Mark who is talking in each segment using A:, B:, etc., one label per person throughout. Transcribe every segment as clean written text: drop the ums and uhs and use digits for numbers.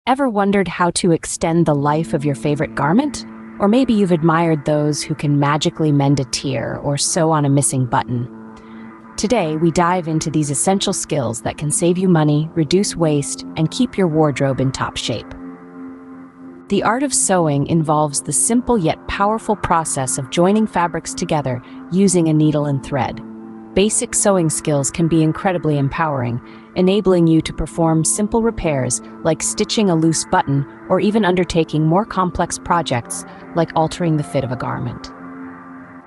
A: Ever wondered how to extend the life of your favorite garment? Or maybe you've admired those who can magically mend a tear or sew on a missing button. Today, we dive into these essential skills that can save you money, reduce waste, and keep your wardrobe in top shape. The art of sewing involves the simple yet powerful process of joining fabrics together using a needle and thread. Basic sewing skills can be incredibly empowering, enabling you to perform simple repairs like stitching a loose button or even undertaking more complex projects like altering the fit of a garment.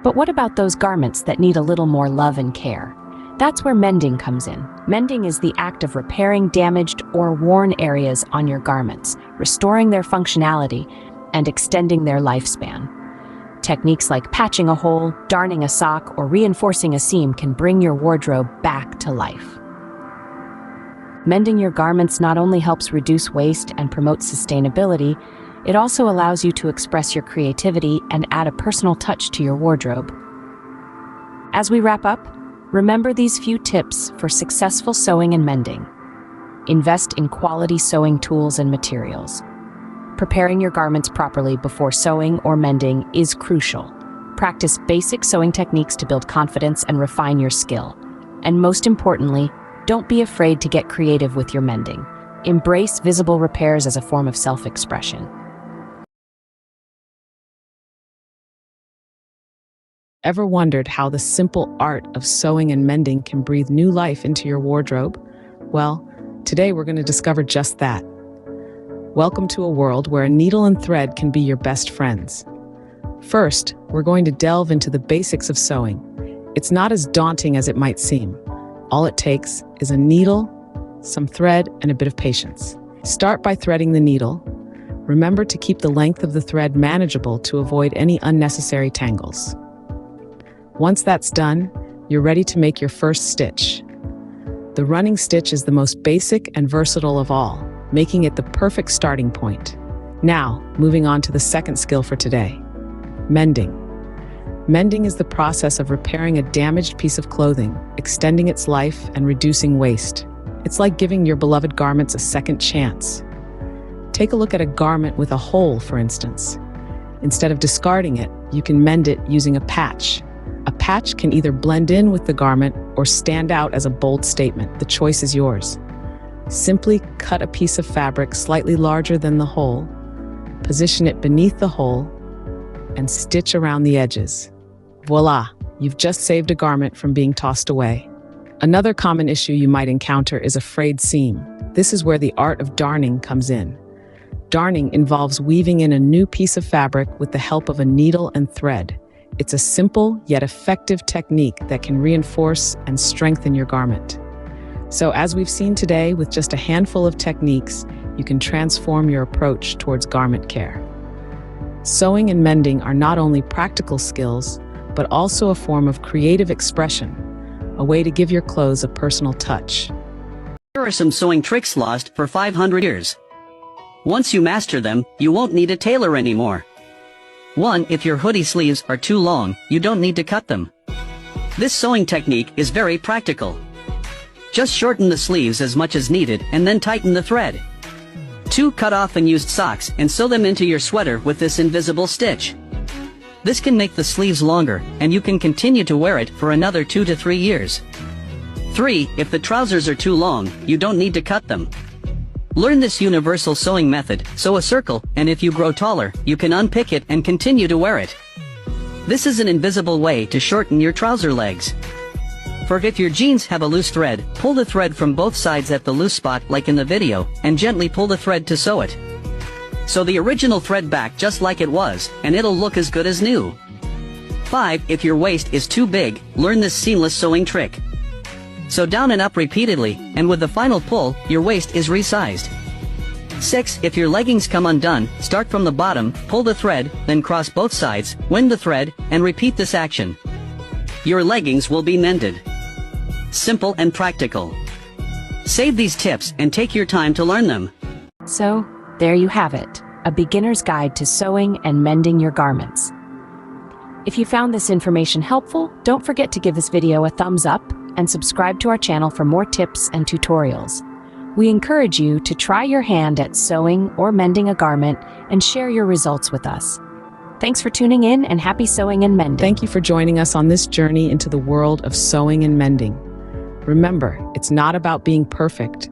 A: But what about those garments that need a little more love and care? That's where mending comes in. Mending is the act of repairing damaged or worn areas on your garments, restoring their functionality, and extending their lifespan. Techniques like patching a hole, darning a sock, or reinforcing a seam can bring your wardrobe back to life. Mending your garments not only helps reduce waste and promote sustainability, it also allows you to express your creativity and add a personal touch to your wardrobe. As we wrap up, remember these few tips for successful sewing and mending. Invest in quality sewing tools and materials. Preparing your garments properly before sewing or mending is crucial. Practice basic sewing techniques to build confidence and refine your skill. And most importantly, don't be afraid to get creative with your mending. Embrace visible repairs as a form of self-expression.
B: Ever wondered how the simple art of sewing and mending can breathe new life into your wardrobe? Well, today we're going to discover just that. Welcome to a world where a needle and thread can be your best friends. First, we're going to delve into the basics of sewing. It's not as daunting as it might seem. All it takes is a needle, some thread, and a bit of patience. Start by threading the needle. Remember to keep the length of the thread manageable to avoid any unnecessary tangles. Once that's done, you're ready to make your first stitch. The running stitch is the most basic and versatile of all, making it the perfect starting point. Now, moving on to the second skill for today, mending. Mending is the process of repairing a damaged piece of clothing, extending its life and reducing waste. It's like giving your beloved garments a second chance. Take a look at a garment with a hole, for instance. Instead of discarding it, you can mend it using a patch. A patch can either blend in with the garment or stand out as a bold statement. The choice is yours. Simply cut a piece of fabric slightly larger than the hole, position it beneath the hole, and stitch around the edges. Voila! You've just saved a garment from being tossed away. Another common issue you might encounter is a frayed seam. This is where the art of darning comes in. Darning involves weaving in a new piece of fabric with the help of a needle and thread. It's a simple yet effective technique that can reinforce and strengthen your garment. So as we've seen today, with just a handful of techniques, you can transform your approach towards garment care. Sewing and mending are not only practical skills, but also a form of creative expression, a way to give your clothes a personal touch.
C: Here are some sewing tricks lost for 500 years. Once you master them, you won't need a tailor anymore. 1. If your hoodie sleeves are too long, you don't need to cut them. This sewing technique is very practical. Just shorten the sleeves as much as needed and then tighten the thread. 2. Cut off unused socks and sew them into your sweater with this invisible stitch. This can make the sleeves longer, and you can continue to wear it for another 2 to 3 years. 3. If the trousers are too long, you don't need to cut them. Learn this universal sewing method, sew a circle, and if you grow taller, you can unpick it and continue to wear it. This is an invisible way to shorten your trouser legs. For if your jeans have a loose thread, pull the thread from both sides at the loose spot like in the video, and gently pull the thread to sew it. Sew the original thread back just like it was, and it'll look as good as new. 5. If your waist is too big, learn this seamless sewing trick. Sew down and up repeatedly, and with the final pull, your waist is resized. 6. If your leggings come undone, start from the bottom, pull the thread, then cross both sides, wind the thread, and repeat this action. Your leggings will be mended. Simple and practical. Save these tips and take your time to learn them.
A: So, there you have it, a beginner's guide to sewing and mending your garments. If you found this information helpful, don't forget to give this video a thumbs up and subscribe to our channel for more tips and tutorials. We encourage you to try your hand at sewing or mending a garment and share your results with us. Thanks for tuning in, and happy sewing and mending.
B: Thank you for joining us on this journey into the world of sewing and mending. Remember, it's not about being perfect.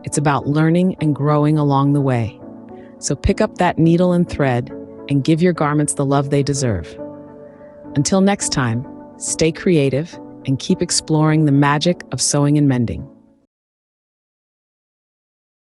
B: It's about learning and growing along the way. So pick up that needle and thread and give your garments the love they deserve. Until next time, stay creative and keep exploring the magic of sewing and mending.